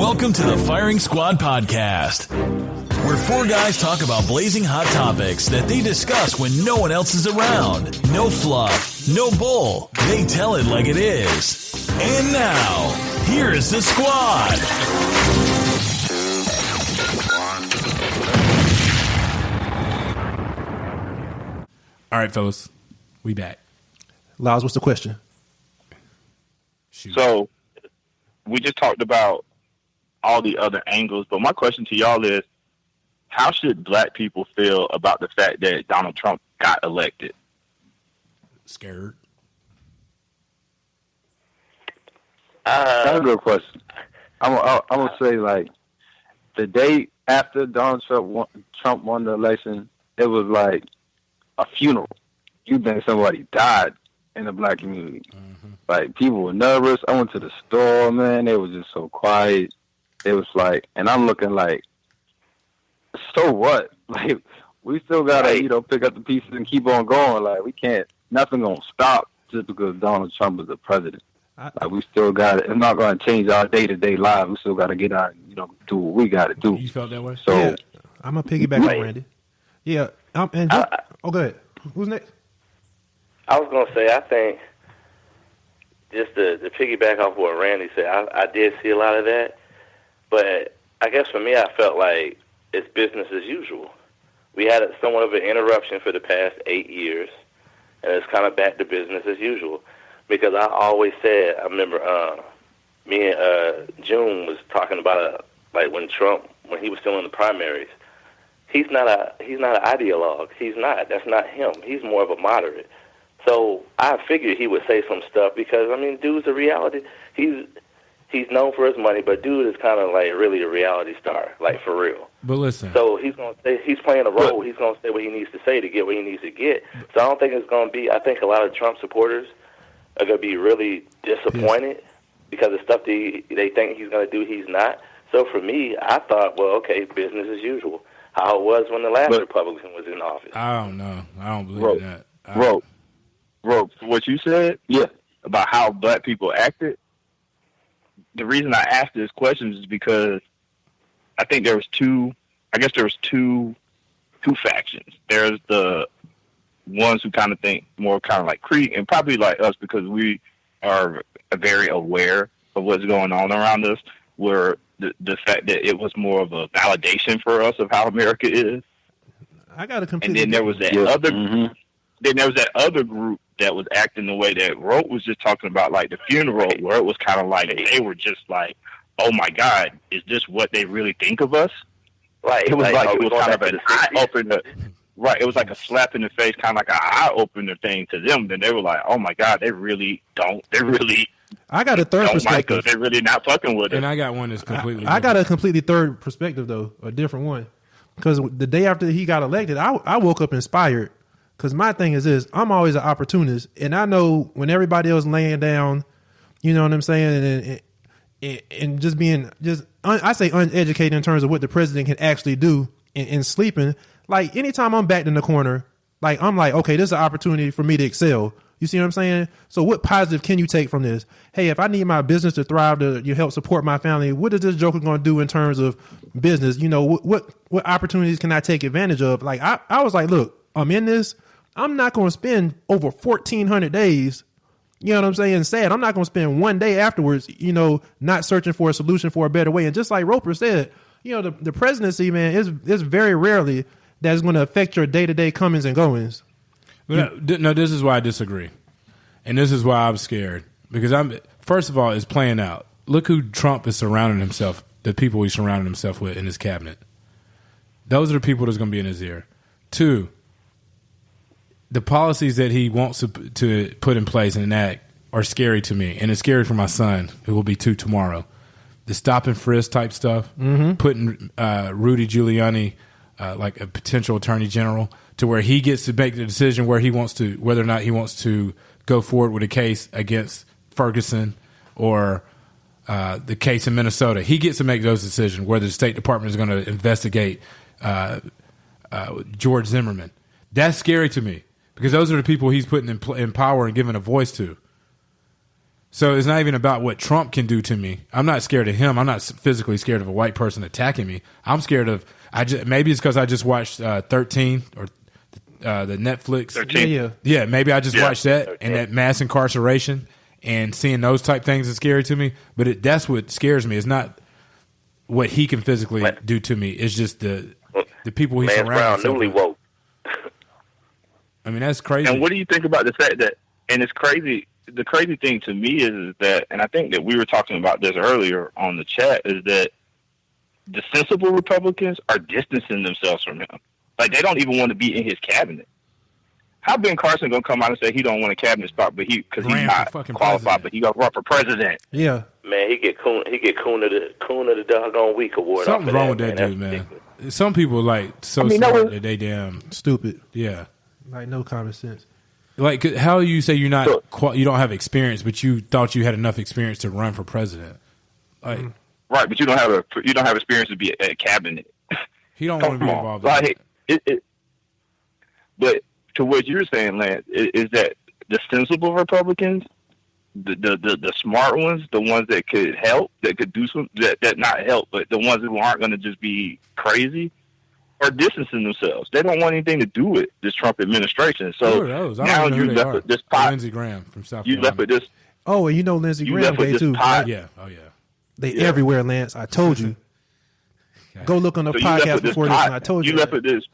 Welcome to the Firing Squad podcast, where four guys talk about blazing hot topics that they discuss when no one else is around. No fluff, no bull. They tell it like it is. And now, here is the squad. All right, fellas, we back. Lyles, what's the question? Shoot. So, we just talked about all the other angles, but my question to y'all is, how should black people feel about the fact that Donald Trump got elected? Scared. That's a good question. I'm gonna say, like, the day after Donald Trump won the election, it was like a funeral. You think somebody died in the black community. Mm-hmm. Like, people were nervous. I went to the store, man. They were just so quiet. It was like, and I'm looking like, so what? Like, we still gotta, pick up the pieces and keep on going. Like, we can't, nothing gonna stop just because Donald Trump is the president. Like, we still got it. It's not gonna change our day-to-day lives. We still gotta get out and, do what we gotta do. You felt that way? So, yeah, I'm gonna piggyback on Randy. Yeah, go ahead. Who's next? I was gonna say, I think, just to piggyback off what Randy said, I did see a lot of that. But I guess for me, I felt like it's business as usual. We had somewhat of an interruption for the past 8 years, and it's kind of back to business as usual. Because I always said, I remember me and June was talking about like when he was still in the primaries. He's not an ideologue. He's not. That's not him. He's more of a moderate. So I figured he would say some stuff because, dude's a reality. He's known for his money, but dude is kind of like really a reality star, like for real. But listen. So he's going to say, he's playing a role. He's going to say what he needs to say to get what he needs to get. So I don't think it's going to be, I think a lot of Trump supporters are going to be really disappointed because of stuff they think he's going to do, he's not. So for me, I thought, well, okay, business as usual. How it was when the last Republican was in office. I don't know. I don't believe that. Bro, what you said about how black people acted, the reason I asked this question is because I think there was two factions. There's the ones who kind of think more kind of like Creek, and probably like us because we are very aware of what's going on around us, where the fact that it was more of a validation for us of how America is. I got to completely. And then there was that other group that was acting the way that Rote was just talking about, like the funeral, where it was kind of like they were just like, "Oh my God, is this what they really think of us?" Right. It was it was kind of an eye opener. Right. It was like a slap in the face, kind of like an eye opener thing to them. Then they were like, "Oh my God, they really don't. They really." I got a third perspective. They're really not fucking with it. And I got one that's completely. I got a completely third perspective though, a different one, because the day after he got elected, I woke up inspired. Because my thing is this, I'm always an opportunist, and I know when everybody else laying down, you know what I'm saying, and just being I say uneducated in terms of what the president can actually do and sleeping. Like anytime I'm backed in the corner, like I'm like, okay, this is an opportunity for me to excel. You see what I'm saying? So what positive can you take from this? Hey, if I need my business to thrive, to help support my family, what is this joker going to do in terms of business? What opportunities can I take advantage of? Like I was like, look, I'm in this. I'm not going to spend over 1,400 days, you know what I'm saying, sad. I'm not going to spend one day afterwards, not searching for a solution for a better way. And just like Roper said, the presidency, man, is very rarely that is going to affect your day-to-day comings and goings. No, this is why I disagree. And this is why I'm scared. Because first of all, it's playing out. Look who Trump is surrounding himself, the people he's surrounding himself with in his cabinet. Those are the people that's going to be in his ear. 2, the policies that he wants to put in place and enact are scary to me. And it's scary for my son, who will be 2 tomorrow. The stop and frisk type stuff, putting Rudy Giuliani like a potential attorney general, to where he gets to make the decision whether or not he wants to go forward with a case against Ferguson or the case in Minnesota. He gets to make those decisions, whether the State Department is going to investigate George Zimmerman. That's scary to me, because those are the people he's putting in power and giving a voice to. So it's not even about what Trump can do to me. I'm not scared of him. I'm not physically scared of a white person attacking me. I'm scared of. Maybe it's because I just watched 13 or the Netflix. 13. Yeah. Maybe I just watched that 13. and that mass incarceration and seeing those type things is scary to me. But that's what scares me. It's not what he can physically do to me. It's just the people he surrounds Brown, himself newly with. woke. I mean, that's crazy. And what do you think about the fact that? And it's crazy. The crazy thing to me is that, and I think that we were talking about this earlier on the chat, is that the sensible Republicans are distancing themselves from him. Like, they don't even want to be in his cabinet. How Ben Carson gonna come out and say he don't want a cabinet spot, but because he's not qualified, but he gonna run for president? Yeah, Man, he get Coon of the doggone week award. Something's wrong with that dude, man. Some people smart that they damn stupid. yeah. Like no common sense. Like, how you say you're not you don't have experience, but you thought you had enough experience to run for president? Like, right, but you don't have experience to be a cabinet. he don't want to be involved. But to what you're saying, Lance, is that the sensible Republicans, the smart ones, the ones that could help, that could do some that not help, but the ones who aren't going to just be crazy, are distancing themselves. They don't want anything to do with this Trump administration. So now you left with this pot. Lindsey Graham from South You Carolina. left with this. Oh, and you know Lindsey Graham gay too. Pot. Yeah. Oh yeah. They everywhere, Lance. I told you. Go look on the podcast before this. And I told you. You left with this.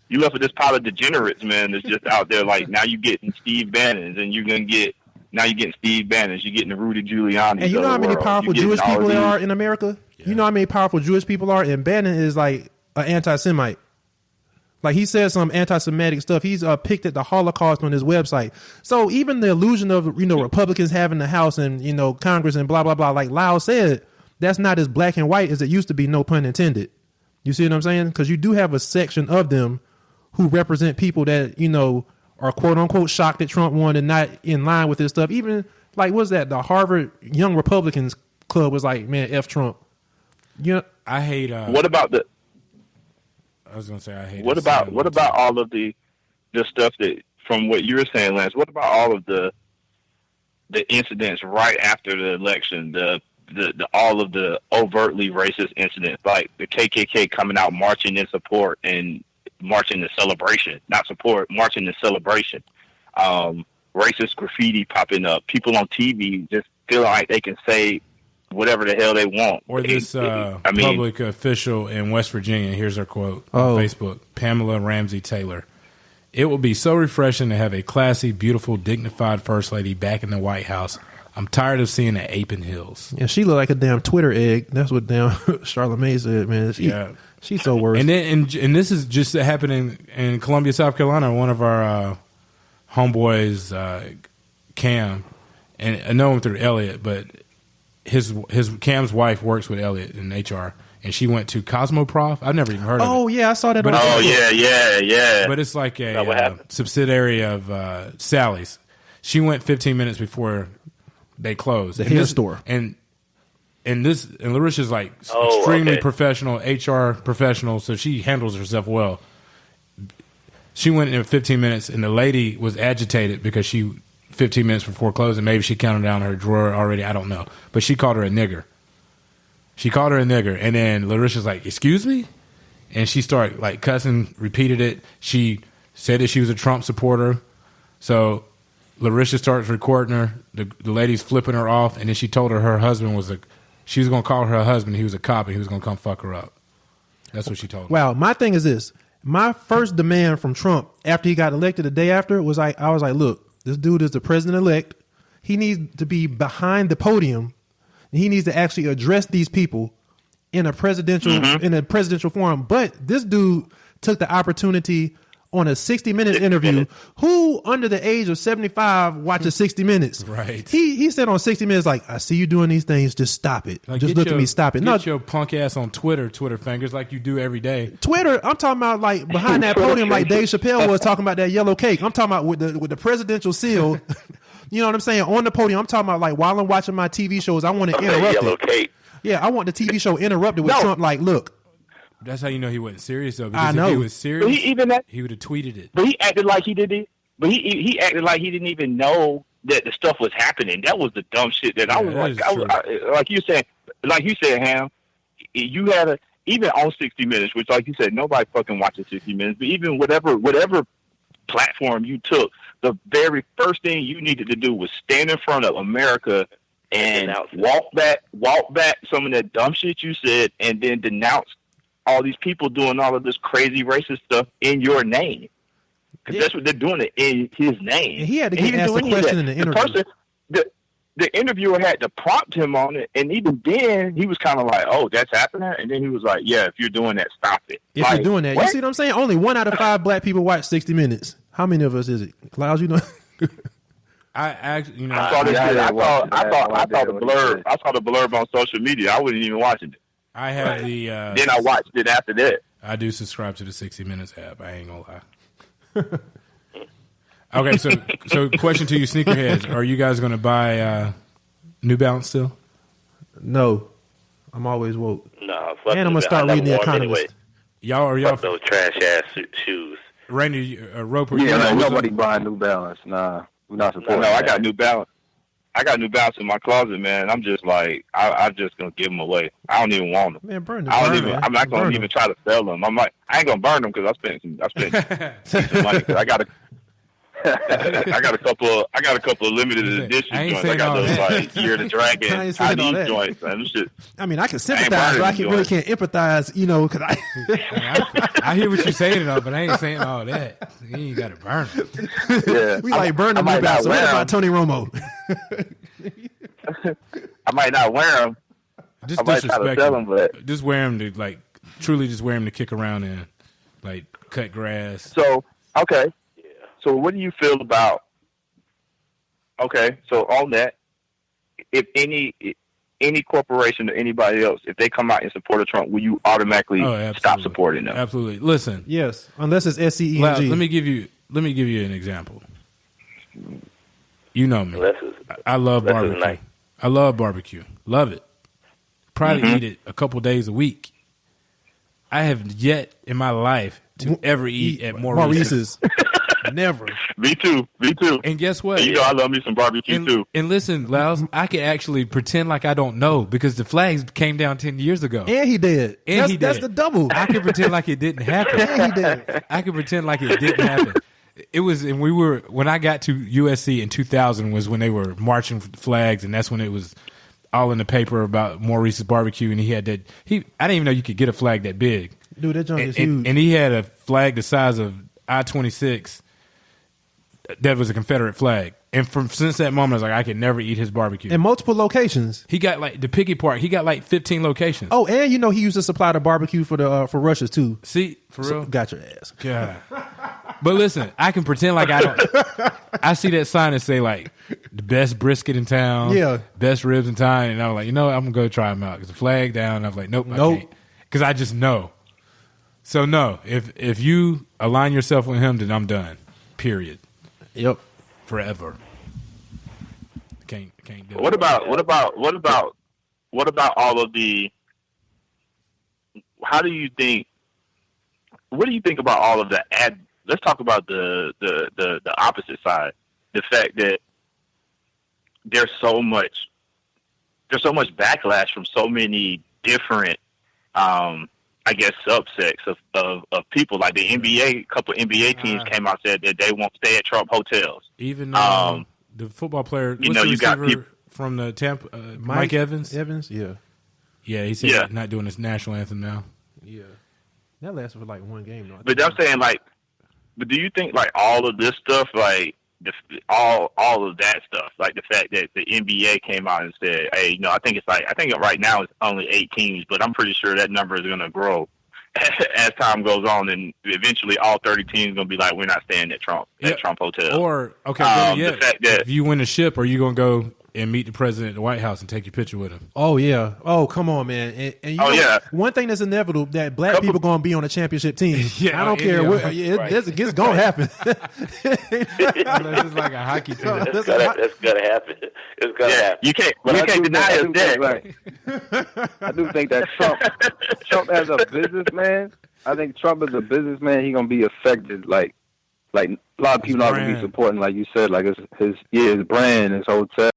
You left with this pile of degenerates, man. That's just out there. Like, now you're getting Steve Bannon's, and you're getting Steve Bannon's. You're getting the Rudy Giuliani. And you know how many powerful Jewish people there are in America? Yeah. You know how many powerful Jewish people are? And Bannon is like an anti-Semite. Like, he says some anti-Semitic stuff. He's picked at the Holocaust on his website. So even the illusion of, Republicans having the House and, Congress and blah, blah, blah, like Lau said, that's not as black and white as it used to be, no pun intended. You see what I'm saying? Because you do have a section of them who represent people that, are quote unquote shocked that Trump won and not in line with this stuff. Even like, what's that? The Harvard Young Republicans Club was like, man, F Trump. I hate. What about the? I was gonna say I hate. What about all of the stuff that, from what you were saying, Lance? What about all of the incidents right after the election? The all of the overtly racist incidents, like the KKK coming out marching in support and marching in celebration, not support, marching in celebration. Racist graffiti popping up. People on TV just feeling like they can say whatever the hell they want. Or this public official in West Virginia, here's her quote on Facebook, Pamela Ramsey Taylor. It will be so refreshing to have a classy, beautiful, dignified first lady back in the White House. I'm tired of seeing the ape in heels. Yeah, she looked like a damn Twitter egg. That's what damn Charlamagne said, man. She's so worse. And then, and this is just happening in Columbia, South Carolina. One of our homeboys, Cam, and I know him through Elliot, but his Cam's wife works with Elliot in HR, and she went to Cosmoprof. I've never even heard of it. Oh yeah, I saw that. Yeah. But it's like a subsidiary of Sally's. She went 15 minutes before they closed. The hair store. And Larisha's like extremely professional, HR professional, so she handles herself well. She went in 15 minutes, and the lady was agitated because 15 minutes before closing, maybe she counted down her drawer already, I don't know. But she called her a nigger. And then Larisha's like, excuse me? And she started like cussing, repeated it. She said that she was a Trump supporter. So Larisha starts recording her. The lady's flipping her off, and then she told her husband she was going to call her husband. He was a cop, and he was going to come fuck her up. That's what she told her. Wow, my thing is this. My first demand from Trump after he got elected the day after was I was like, look, this dude is the president-elect. He needs to be behind the podium, and he needs to actually address these people in a presidential forum. But this dude took the opportunity on a 60-minute interview. Who under the age of 75 watches 60 Minutes? Right. He said on 60 Minutes, like, I see you doing these things. Just stop it. Like, just look at me. Stop it. Get your punk ass on Twitter fingers, like you do every day. Twitter. I'm talking about like behind that podium, like Dave Chappelle was talking about that yellow cake. I'm talking about with the presidential seal. You know what I'm saying? On the podium. I'm talking about like while I'm watching my TV shows, I want to interrupt yellow it. cake. Yeah, I want the TV show interrupted with Trump. Like, look. That's how you know he wasn't serious, though. Because I know. If he was serious, he would have tweeted it. But he acted like he did it. But he acted like he didn't even know that the stuff was happening. That was the dumb shit that I was like you said, Ham. You had even on 60 Minutes, which, like you said, nobody fucking watches 60 Minutes. But even whatever platform you took, the very first thing you needed to do was stand in front of America and walk back some of that dumb shit you said, and then denounce all these people doing all of this crazy racist stuff in your name. Because that's what they're doing it in his name. And he had to get asked a question in the interview. The interviewer had to prompt him on it, and even then, he was kind of like, "Oh, that's happening," and then he was like, "Yeah, if you're doing that, stop it." If you're doing that, you see what I'm saying? Only 1 out of 5 black people watch 60 Minutes. How many of us is it, Clouds? You know. I saw the blurb. I saw the blurb on social media. I wasn't even watching it. I have the. Then I watched it after that. I do subscribe to the 60 Minutes app. I ain't gonna lie. Okay, so question to you, sneakerheads: are you guys gonna buy New Balance still? No, I'm always woke. No, fuck and I'm gonna start reading The Economist. Anyway. Y'all fuck those trash ass shoes. Randy, Roper. Yeah, nobody buying New Balance. Nah, we're not supporting. No, I got New Balance. I got New Balance in my closet, man. I'm just like, I'm just gonna give them away. I don't even want them. Man, burn them. I'm not gonna even try to sell them. I'm like, I ain't gonna burn them because I spent some money. Cause I got a couple of limited edition joints. I got those like Year of the Dragon Chinese joints and shit. I mean, I can sympathize, but I really can't empathize. You know, because I hear what you're saying, though, but I ain't saying all that. You ain't got to burn them. Yeah, we burn them. So what about Tony Romo? I might not wear them. Just disrespect them, but just wear them to truly just wear them to kick around and cut grass. So okay. So what do you feel about? Okay, so on that, if any corporation or anybody else, if they come out in support of Trump, will you automatically stop supporting them? Absolutely. Listen. Yes, unless it's SCENG. Let me give you an example. You know me. I love barbecue. Nice. I love barbecue. Love it. Probably eat it a couple days a week. I have yet in my life to ever eat at Maurice's. Never. Me too. And guess what? You know I love me some barbecue too. And listen, Laos, I can actually pretend like I don't know because the flags came down 10 years ago. And he did. That's the double. I can pretend like it didn't happen. And he did. I can pretend like it didn't happen. It was, and when I got to USC in 2000 was when they were marching flags, and that's when it was all in the paper about Maurice's barbecue, and he had that. I didn't even know you could get a flag that big. Dude, that junk is huge. And he had a flag the size of I-26 that was a Confederate flag. And since that moment, I was like, I could never eat his barbecue. In multiple locations. He got the Piggy Park. He got 15 locations. Oh, and he used to supply the barbecue for Russia's too. See, for real, got your ass. God. But listen, I can pretend like I don't. I see that sign and say the best brisket in town, best ribs in town, and I'm like, I'm gonna go try them out because the flag down. And I'm like, nope, I can't, because I just know. So no, if you align yourself with him, then I'm done. Period. Yep. Forever. Can't do it. What about all of the? What do you think about all of the ad? Let's talk about the opposite side. The fact that there's so much backlash from so many different, I guess, subsects of people. Like the NBA, a couple of NBA teams came out and said that they won't stay at Trump hotels. Even the football player, you got people from the Tampa, Mike Evans. Evans, yeah, he said he's not doing his national anthem now. Yeah, that lasted for one game though. But I'm saying but do you think all of this stuff, all of that stuff, the fact that the NBA came out and said, hey, I think right now it's only 8 teams, but I'm pretty sure that number is going to grow as time goes on, and eventually all 30 teams going to be like, we're not staying at Trump Hotel. Or the fact that if you win a ship, are you going to go and meet the president at the White House and take your picture with him? Oh yeah. Oh come on, man. And one thing that's inevitable that black people going to be on a championship team. I don't care. It's going to happen. This is like a hockey team. It's going to happen. It's going to happen. You can't deny us that. I do think that Trump as a businessman. I think Trump as a businessman, he's going to be affected like a lot of people not gonna be supporting, like you said, like his brand, his hotel.